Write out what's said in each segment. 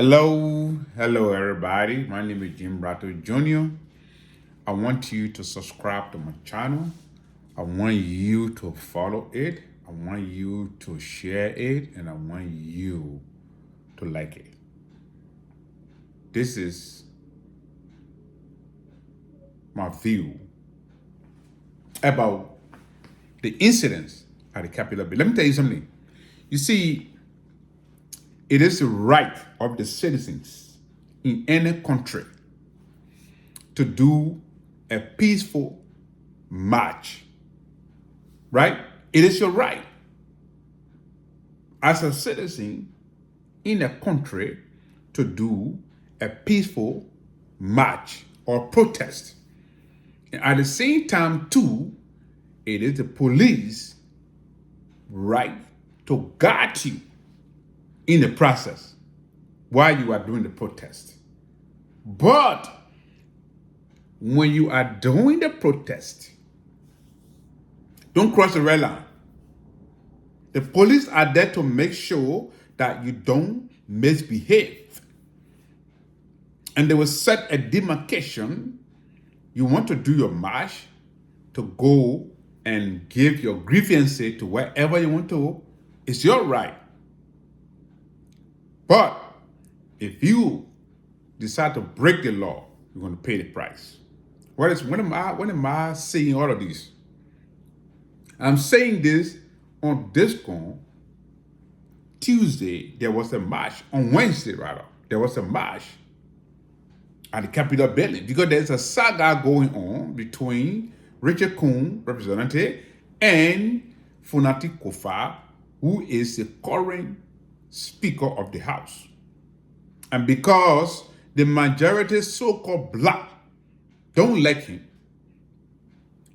Hello everybody. My name is jamesGwratto Jr. I want you to subscribe to my channel. I want you to follow it. I want you to share it, and I want you to like it. This is my view about the incidents at the Capitol building. Let me tell you something. You see, it is the right of the citizens in any country to do a peaceful march, right? It is your right as a citizen in a country to do a peaceful march or protest. And at the same time, too, it is the police right to guard you in the process while you are doing the protest. But when you are doing the protest, don't cross the red line. The police are there to make sure that you don't misbehave. And they will set a demarcation. You want to do your march to go and give your grievances to wherever you want to. It's your right. But if you decide to break the law, you're going to pay the price. When am I saying all of this? I'm saying this on Discord. Tuesday, there was a march. On Wednesday, rather, there was a march at the Capitol building because there's a saga going on between Richard Coon, representative, and Funati Kofa, who is the current Speaker of the House. And because the majority so-called black don't like him,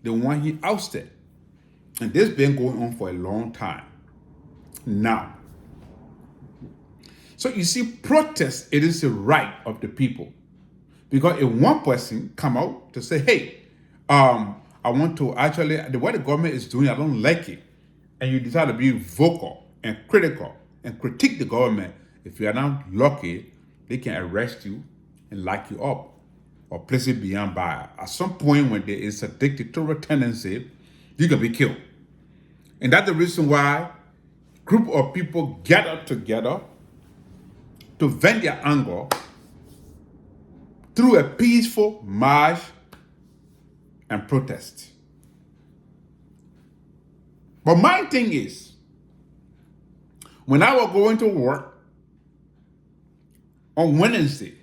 they want him ousted. And this has been going on for a long time now. So you see, protest, it is the right of the people. Because if one person come out to say, hey, I want to actually, the way the government is doing, I don't like it, and you decide to be vocal and critical and critique the government, if you are not lucky, they can arrest you and lock you up or place it beyond bar. At some point when there is a dictatorial tendency, you can be killed. And that's the reason why group of people gather together to vent their anger through a peaceful march and protest. But my thing is, when I was going to work on Wednesday,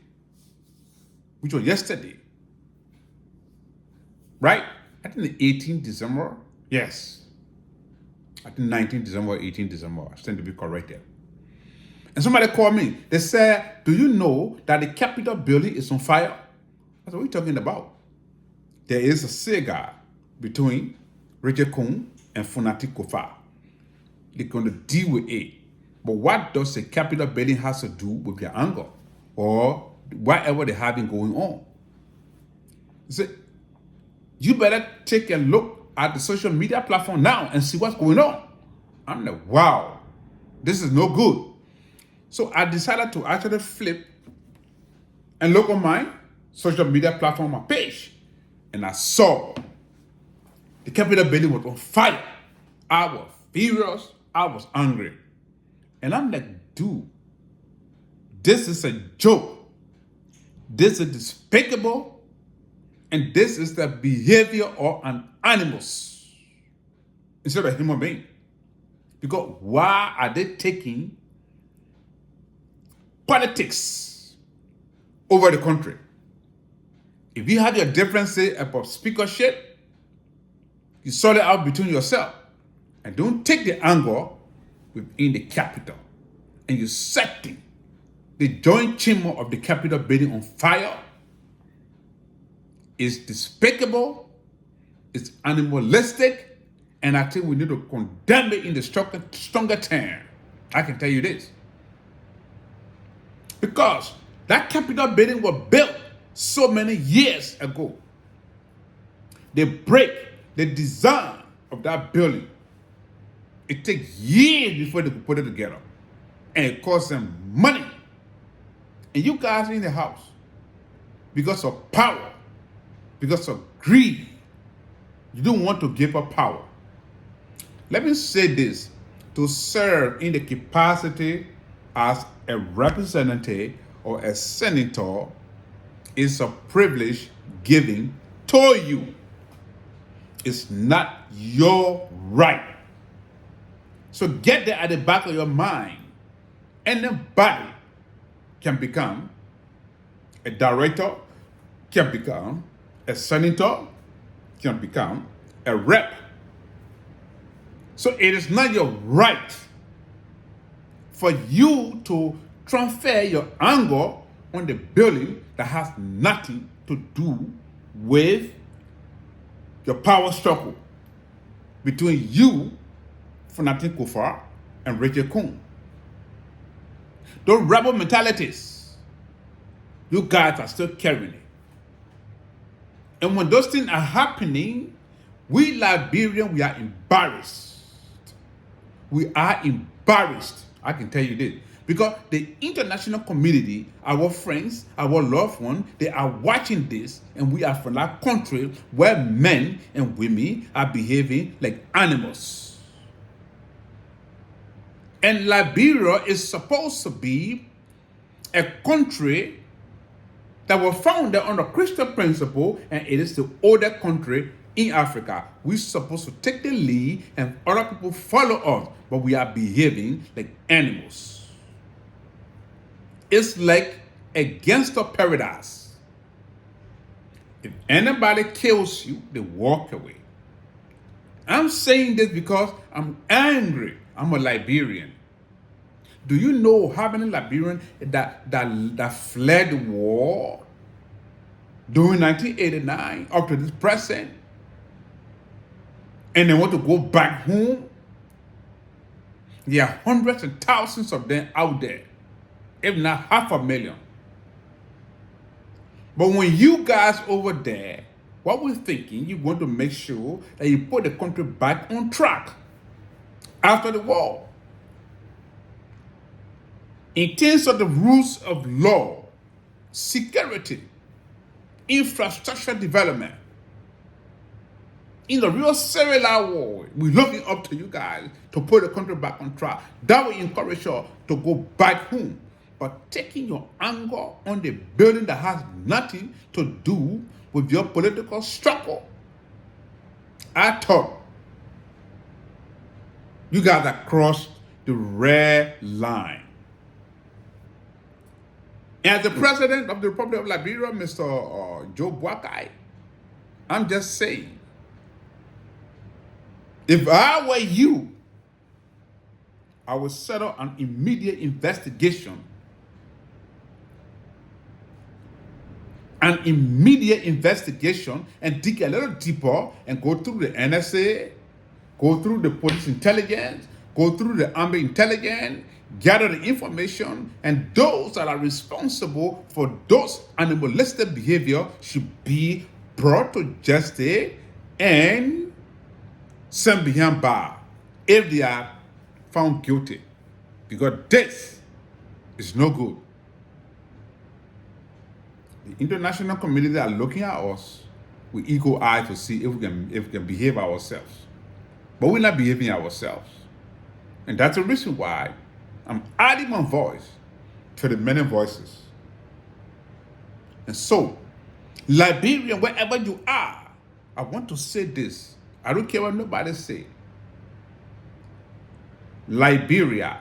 which was yesterday, right? I think the 18th December, yes. I think 19th December, 18th December, I stand to be corrected. And somebody called me. They said, do you know that the Capitol building is on fire? I said, what are you talking about? There is a cigar between Richard Coon and Funati Kofa. They're going to deal with it. But what does the Capitol building has to do with their anger or whatever they're having going on? So you better take a look at the social media platform now and see what's going on. I'm like, wow, this is no good. So I decided to actually flip and look on my social media platform, my page, and I saw the Capitol building was on fire. I was furious. I was angry. And I'm like, dude, this is a joke. This is despicable. And this is the behavior of an animals instead of a human being. Because why are they taking politics over the country? If you have your differences about speakership, you sort it out between yourself. And don't take the anger within the Capitol. And you're setting the joint chamber of the Capitol building on fire. It's despicable. It's animalistic. And I think we need to condemn it in the stronger term. I can tell you this. Because that Capitol building was built so many years ago. They break the design of that building. It takes years before they could put it together. And it costs them money. And you guys in the house, because of power, because of greed, you don't want to give up power. Let me say this: to serve in the capacity as a representative or a senator is a privilege given to you. It's not your right. So get that at the back of your mind. Anybody can become a director, can become a senator, can become a rep. So it is not your right for you to transfer your anger on the building that has nothing to do with your power struggle between you, Fanatin Kufar, and Richard Kuhn. Those rebel mentalities, you guys are still carrying it. And when those things are happening, we Liberians, we are embarrassed. We are embarrassed. I can tell you this. Because the international community, our friends, our loved ones, they are watching this, and we are from that country where men and women are behaving like animals. And Liberia is supposed to be a country that was founded on the Christian principle, and it is the oldest country in Africa. We're supposed to take the lead and other people follow us, but we are behaving like animals. It's like a gangster paradise. If anybody kills you, they walk away. I'm saying this because I'm angry. I'm a Liberian. Do you know how many Liberians that fled the war during 1989 up to this present, and they want to go back home? There are hundreds and thousands of them out there, if not 500,000. But when you guys over there, what we're thinking, you want to make sure that you put the country back on track after the war. In terms of the rules of law, security, infrastructure development, in the real cellular war, we're looking up to you guys to put the country back on track. That will encourage you to go back home. But taking your anger on the building that has nothing to do with your political struggle, I thought you guys have crossed the red line. As the president of the Republic of Liberia, Mr. Joe Boakai, I'm just saying, if I were you, I would set up an immediate investigation. An immediate investigation and dig a little deeper and go through the NSA, go through the police intelligence, go through the army intelligence, gather the information, and those that are responsible for those animalistic behavior should be brought to justice and sent behind bars if they are found guilty. Because this is no good. The international community are looking at us with eagle eye to see if we can behave ourselves. But we're not behaving ourselves. And that's the reason why I'm adding my voice to the many voices. And so, Liberian, wherever you are, I want to say this. I don't care what nobody say. Liberia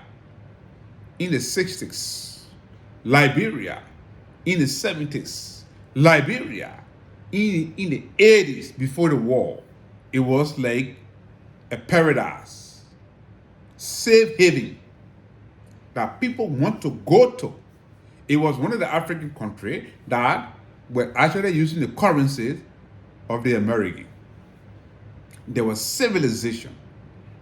in the 60s, Liberia in the 70s, Liberia in the 80s before the war, it was like a paradise, safe haven that people want to go to. It was one of the African countries that were actually using the currencies of the American. There was civilization.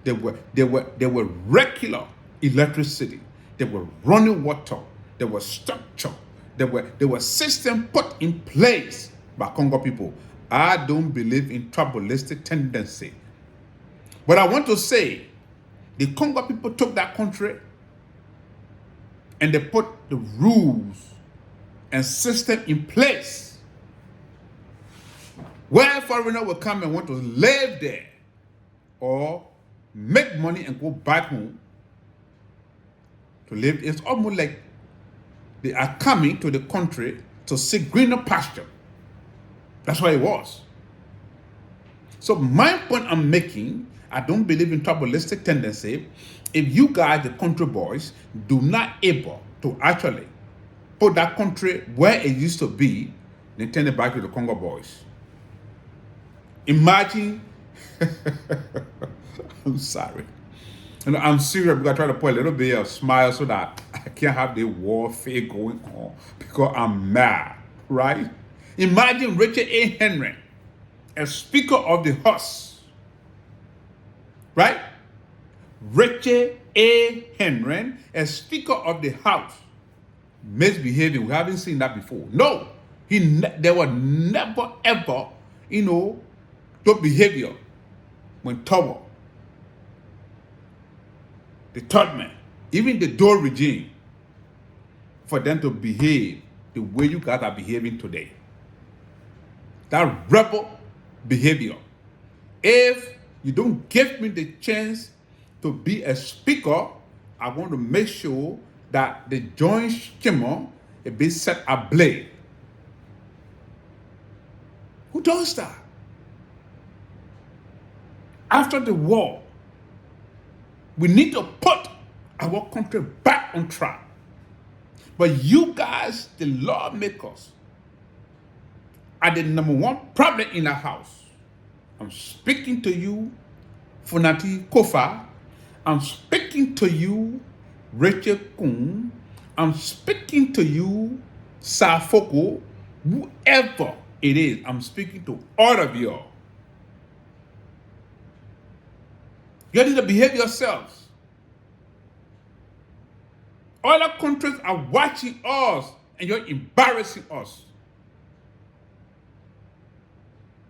There were regular electricity. There were running water. There was structure. There were systems put in place by Congo people. I don't believe in tribalistic tendency. But I want to say, the Congo people took that country and they put the rules and system in place where foreigners will come and want to live there or make money and go back home to live. It's almost like they are coming to the country to seek greener pasture. That's what it was. So my point I'm making, I don't believe in tribalistic tendency. If you guys, the country boys, do not able to actually put that country where it used to be, then turn it back to the Congo boys. Imagine, I'm sorry. I'm serious because I try to put a little bit of smile so that I can't have the warfare going on because I'm mad, right? Imagine Richard A. Henry, a Speaker of the House, right? Richard A. Henry, a Speaker of the House, misbehaving. We haven't seen that before. No, there was never ever, good behavior when Togo, the third man, even the Dole regime, for them to behave the way you guys are behaving today. That rebel behavior. If you don't give me the chance to be a speaker, I want to make sure that the joint skimmer is be set ablaze. Who does that? After the war, we need to put our country back on track. But you guys, the lawmakers, are the number one problem in the house. I'm speaking to you, Funati Kofa. I'm speaking to you, Rachel Kun. I'm speaking to you, Safoko, whoever it is. I'm speaking to all of you. You need to behave yourselves. Other countries are watching us and you're embarrassing us.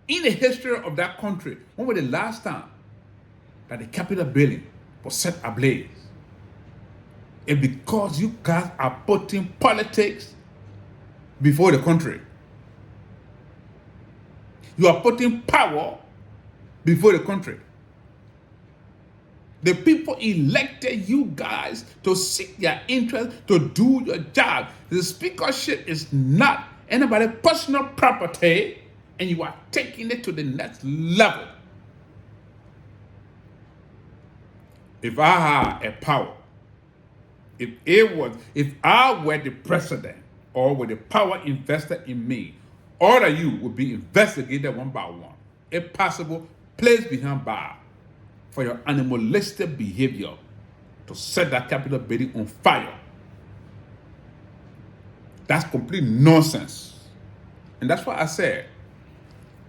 In the history of that country, when was the last time that the Capitol building was set ablaze? It's because you guys are putting politics before the country. You are putting power before the country. The people elected you guys to seek their interest, to do your job. The speakership is not anybody's personal property, and you are taking it to the next level. If I had a power, if I were the president or with the power invested in me, all of you would be investigated one by one. If possible, placed behind bars for your animalistic behavior to set that Capitol building on fire. That's complete nonsense. And that's why I said,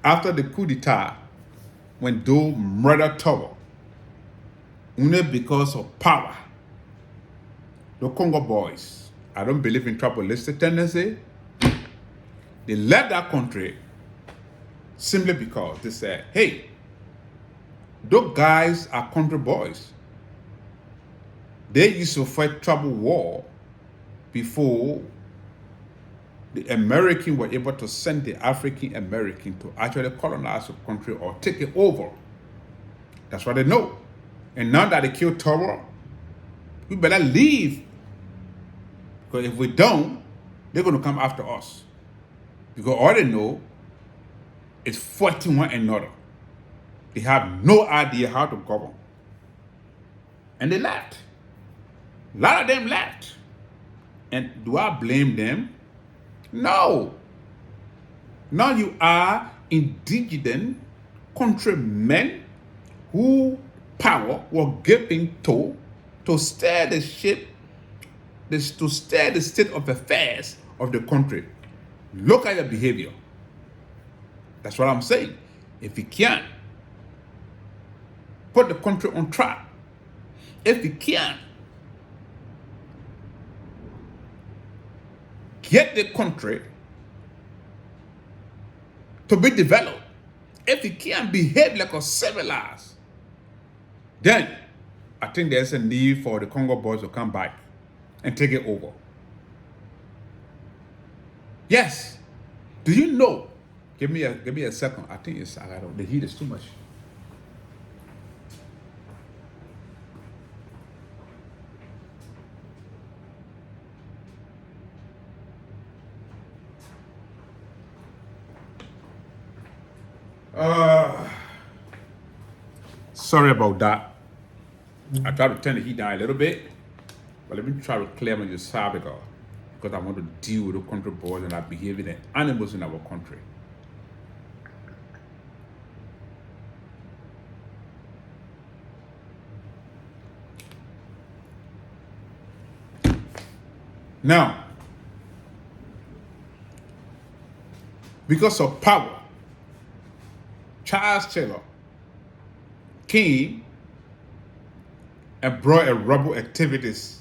after the coup d'etat, when Doe murdered Togo, only because of power, the Congo boys, I don't believe in tribalistic tendency, they left that country simply because they said, hey, those guys are country boys. They used to fight tribal war before the Americans were able to send the African American to actually colonize the country or take it over. That's what they know. And now that they killed Toro, we better leave. Because if we don't, they're going to come after us. Because all they know is fighting one another. They have no idea how to govern. And they left. A lot of them left. And do I blame them? No. Now you are indigenous countrymen who power was given to steer the ship, to steer the state of affairs of the country. Look at your behavior. That's what I'm saying. If you can't put the country on track, if you can't get the country to be developed, if you can't behave like a civilized, then I think there's a need for the Congo boys to come back and take it over. Yes. Do you know? Give me a second. I think it's the heat is too much. Sorry about that. I tried to turn the heat down a little bit, but let me try to clear my sabbatical because I want to deal with the country boys and our behavior and animals in our country. Now, because of power, Charles Taylor came and brought a rebel activities.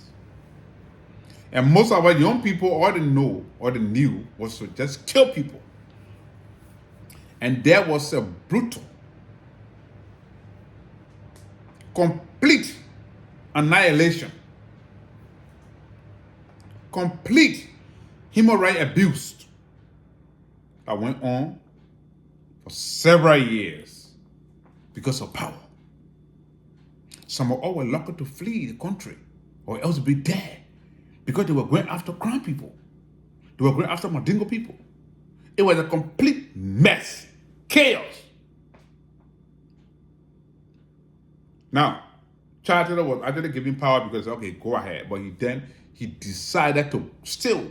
And most of our young people all they know or they knew was to just kill people. And there was a brutal, complete annihilation, complete human rights abuse that went on for several years because of power. Some of us were lucky to flee the country or else be dead because they were going after Crown people. They were going after Mandingo people. It was a complete mess, chaos. Now, Charles Taylor was actually given power because, okay, go ahead. But he decided to still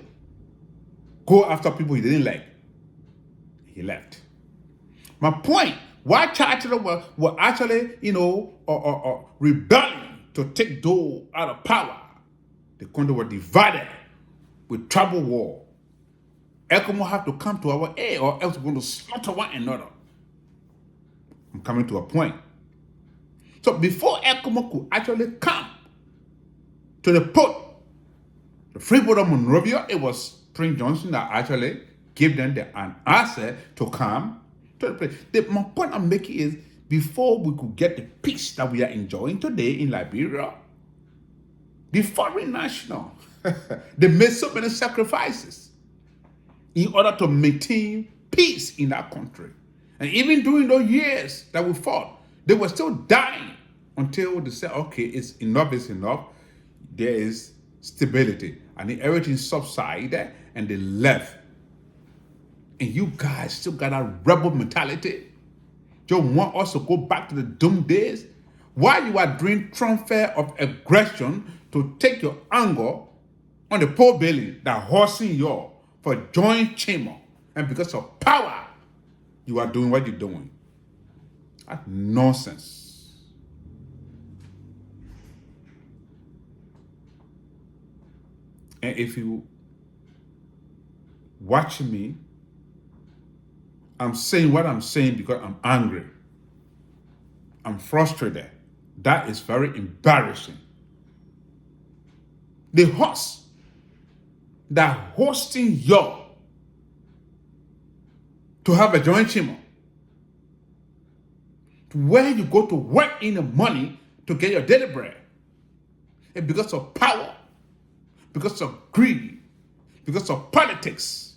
go after people he didn't like. He left. My point, why Charles Taylor were actually, rebelling to take those out of power. The country were divided with tribal war. ECOMO have to come to our aid or else we're going to slaughter one another. I'm coming to a point. So before ECOMO could actually come to the port, the Freeport of Monrovia, it was Prince Johnson that actually gave them an asset to come to the place. My point I'm making is before we could get the peace that we are enjoying today in Liberia, the foreign national, they made so many sacrifices in order to maintain peace in that country. And even during those years that we fought, they were still dying until they said, okay, it's enough. There is stability. And then everything subsided and they left. And you guys still got a rebel mentality. You want us to go back to the doom days? While you are doing transfer of aggression to take your anger on the poor belly that horsing you for joint chamber. And because of power, you are doing what you're doing. That's nonsense. And if you watch me, I'm saying what I'm saying because I'm angry. I'm frustrated. That is very embarrassing. The host that hosting you to have a joint chamber, where you go to work in the money to get your daily bread. And because of power, because of greed, because of politics,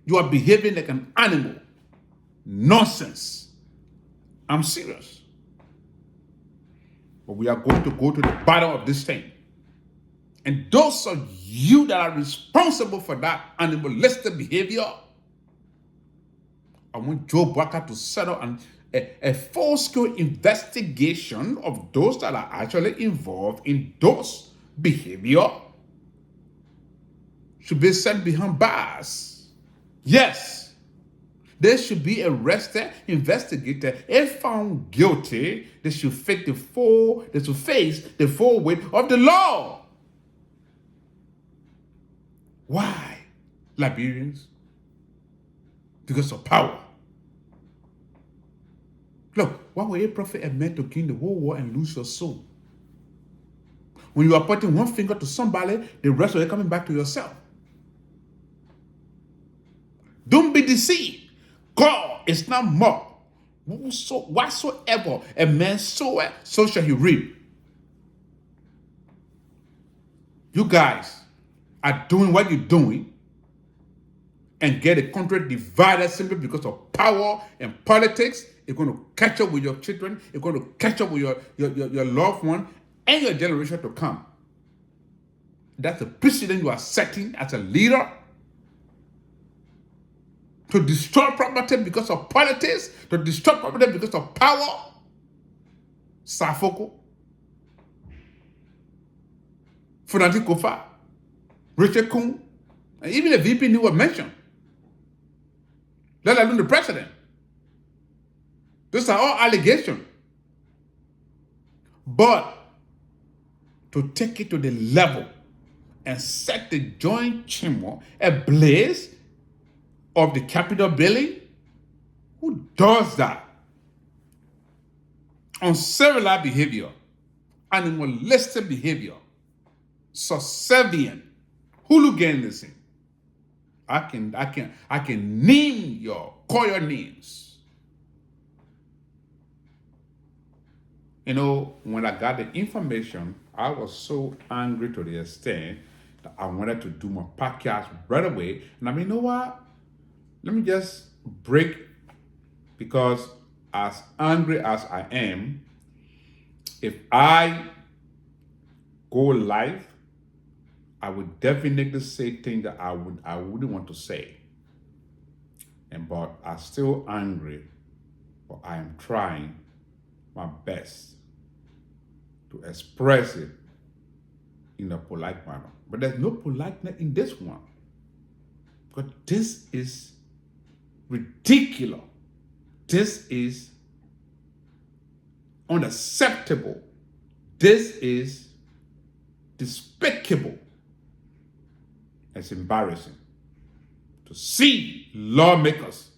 you are behaving like an animal. Nonsense. I'm serious. But we are going to go to the bottom of this thing. And those of you that are responsible for that animalistic behavior, I want Joe Barker to settle a full-scale investigation of those that are actually involved in those behavior. Should be sent behind bars. Yes, they should be arrested, investigated. If found guilty, they should face the full weight of the law. Why? Liberians? Because of power. Look, why were a prophet and meant to gain the whole world and lose your soul? When you are pointing one finger to somebody, the rest of it coming back to yourself. Don't be deceived. God is not mocked. Whatsoever a man soweth, so shall he reap. You guys are doing what you're doing and get the country divided simply because of power and politics, it's going to catch up with your children, it's going to catch up with your loved one and your generation to come. That's the precedent you are setting as a leader. To destroy property because of politics, to destroy property because of power. Safoko, Funati Kofa, Richard Kuhn, and even the VP who were mentioned, let alone the president. Those are all allegations. But to take it to the level and set the joint chamber ablaze of the Capitol building, who does that? Uncivil behavior, animalistic behavior, subservient, hooliganism. I can name call your names. You know, when I got the information, I was so angry to the extent that I wanted to do my podcast right away. And I mean, you know what? Let me just break, because as angry as I am, if I go live, I would definitely say things that I wouldn't want to say. But I'm still angry, but I am trying my best to express it in a polite manner. But there's no politeness in this one, because this is ridiculous. This is unacceptable. This is despicable. It's embarrassing to see lawmakers,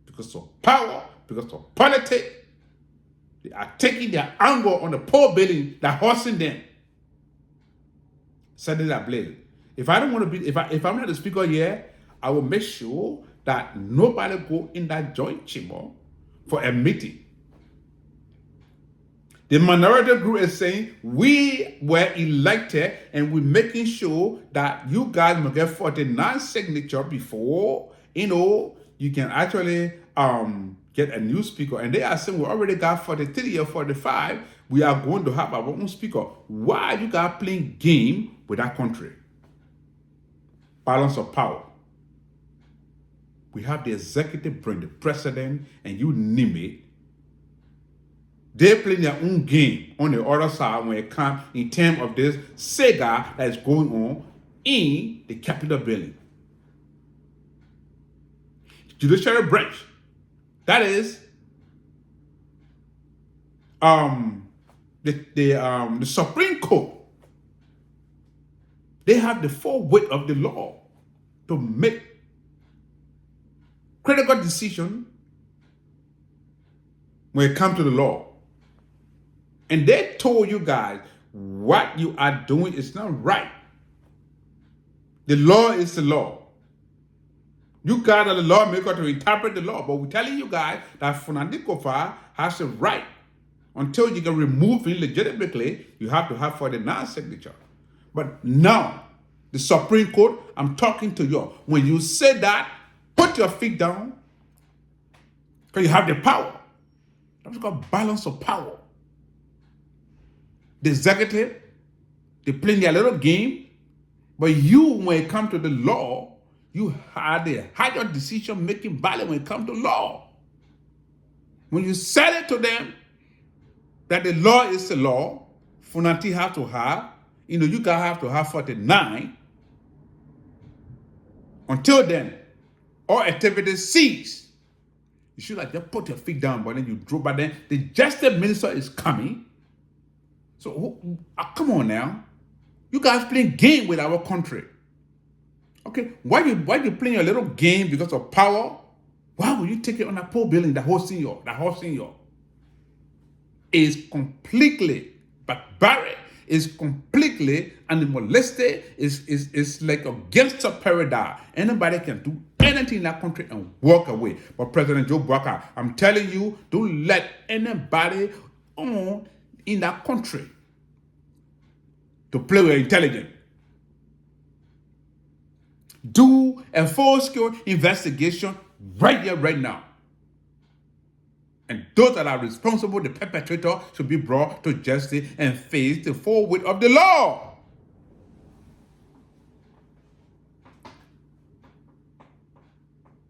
because of power, because of politics, they are taking their anger on the poor building that hosting them, setting that ablaze. If I don't want to be, if I'm not the speaker here, I will make sure that nobody go in that joint chamber for a meeting. The minority group is saying, we were elected and we're making sure that you guys will get 49 signatures before, you can actually get a new speaker. And they are saying we already got 43 or 45. We are going to have our own speaker. Why are you guys playing game with that country? Balance of power. We have the executive branch, the president, and you name it. They play their own game on the other side when it comes in terms of this saga that is going on in the Capitol building. Judiciary branch, that is the Supreme Court. They have the full weight of the law to make critical decision when it comes to the law. And they told you guys what you are doing is not right. The law is the law. You guys are the lawmaker to interpret the law, but we're telling you guys that Funandi Kofa has a right. Until you can remove him legitimately, you have to have 49 signature. But now, the Supreme Court, I'm talking to you. When you say that, put your feet down, because you have the power. That's called balance of power. The executive, they play their little game, but you, when it comes to the law, you had the higher decision-making value when it comes to law. When you said it to them that the law is the law, Funanti have to have, you guys have to have 49. Until then, all activities cease. You should just put your feet down, but then you drop. But then the justice minister is coming. So come on now, you guys playing game with our country. Okay, why you playing a little game because of power? Why would you take it on a poor building that hosting you? Is completely barbaric. Is completely animalistic. Is like a gangster paradise. Anybody can do anything in that country and walk away. But President Joe Biden, I'm telling you, don't let anybody on in that country to play with intelligence. Do a full-scale investigation right here, right now. And those that are responsible, the perpetrator, should be brought to justice and face the full weight of the law.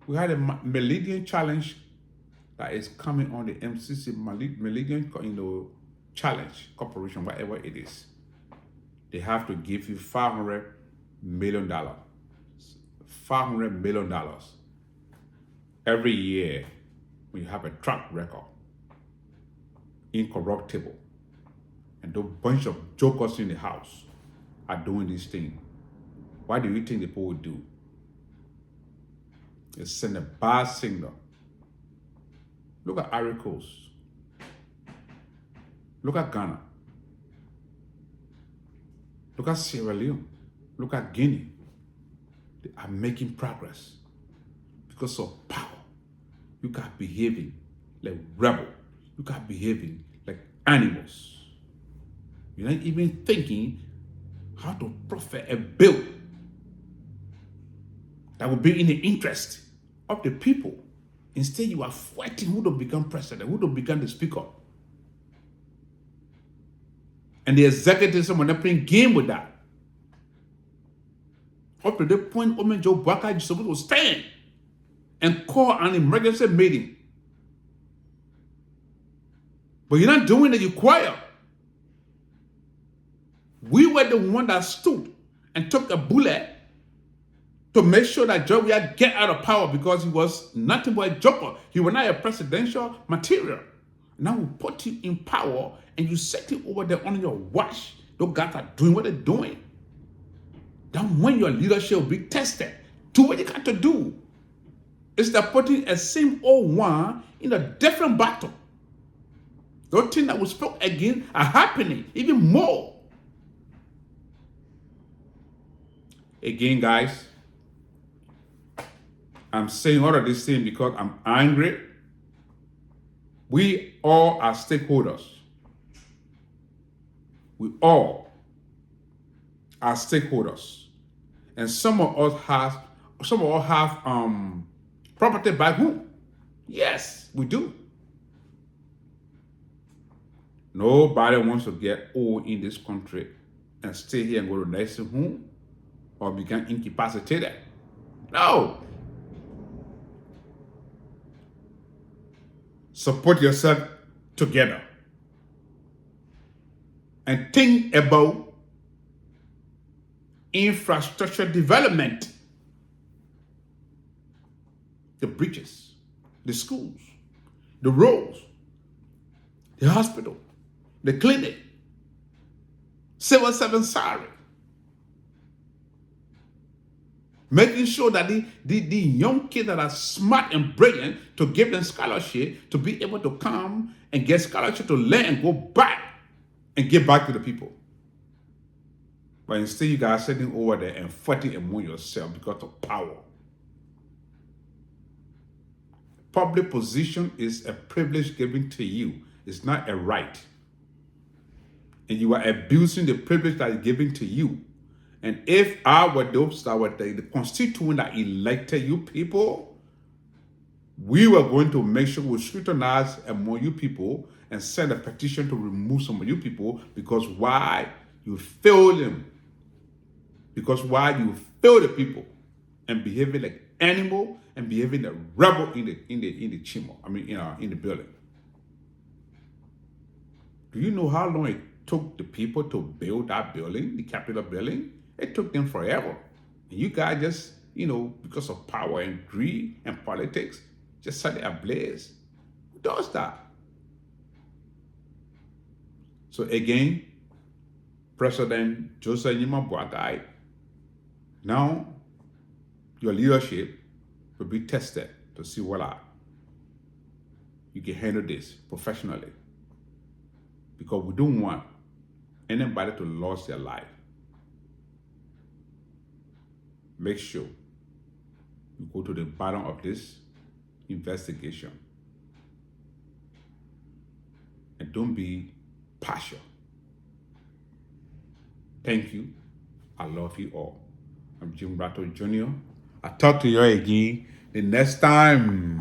We had a Millennium Challenge that is coming on the MCC Millennium, Challenge Corporation, whatever it is. They have to give you $500 million. $500 million every year when you have a track record, incorruptible, and a bunch of jokers in the house are doing this thing. Why do you think the people would do? It send a bad signal. Look at Ivory Coast. Look at Ghana. Look at Sierra Leone. Look at Guinea. They are making progress because of power. You got behaving like rebel. You got behaving like animals. You're not even thinking how to profit a bill that will be in the interest of the people. Instead, you are fighting who to become president, who to become the speaker. And the executives are not playing game with that. Up to the point, Joe Baka is supposed to stand and call an emergency meeting. But you're not doing it, you're quiet. We were the one that stood and took a bullet to make sure that Joe Baka get out of power because he was nothing but a joker. He was not a presidential material. Now we put you in power and you set it over there on your watch. Those guys are doing what they're doing. Then when your leadership will be tested, do what you got to do. It's that putting a same old one in a different battle. Those things that we spoke again are happening even more. Again, guys, I'm saying all of this thing because I'm angry. We all are stakeholders. We all are stakeholders. And some of us have property back home. Yes, we do. Nobody wants to get old in this country and stay here and go to nursing home or become incapacitated. No. Support yourself together and think about infrastructure development. The bridges, the schools, the roads, the hospital, the clinic, civil service salary. Making sure that the young kids that are smart and brilliant, to give them scholarship, to be able to come and get scholarship to learn and go back and give back to the people. But instead you guys are sitting over there and fighting among yourself because of power. Public position is a privilege given to you. It's not a right. And you are abusing the privilege that is given to you. And if I were those that were the constituent that elected you people, we were going to make sure we scrutinize among you people and send a petition to remove some of you people because why you failed them. Because why you failed the people and behaving like animal and behaving like rebel in the chamber. In the building. Do you know how long it took the people to build that building, the Capitol building? It took them forever. And you guys just, because of power and greed and politics, just set it ablaze. Who does that? So again, President Joseph Boakai, now your leadership will be tested to see whether you can handle this professionally. Because we don't want anybody to lose their life. Make sure you go to the bottom of this investigation. And don't be partial. Thank you. I love you all. I'm Jim Gratto Jr. I'll talk to you again the next time.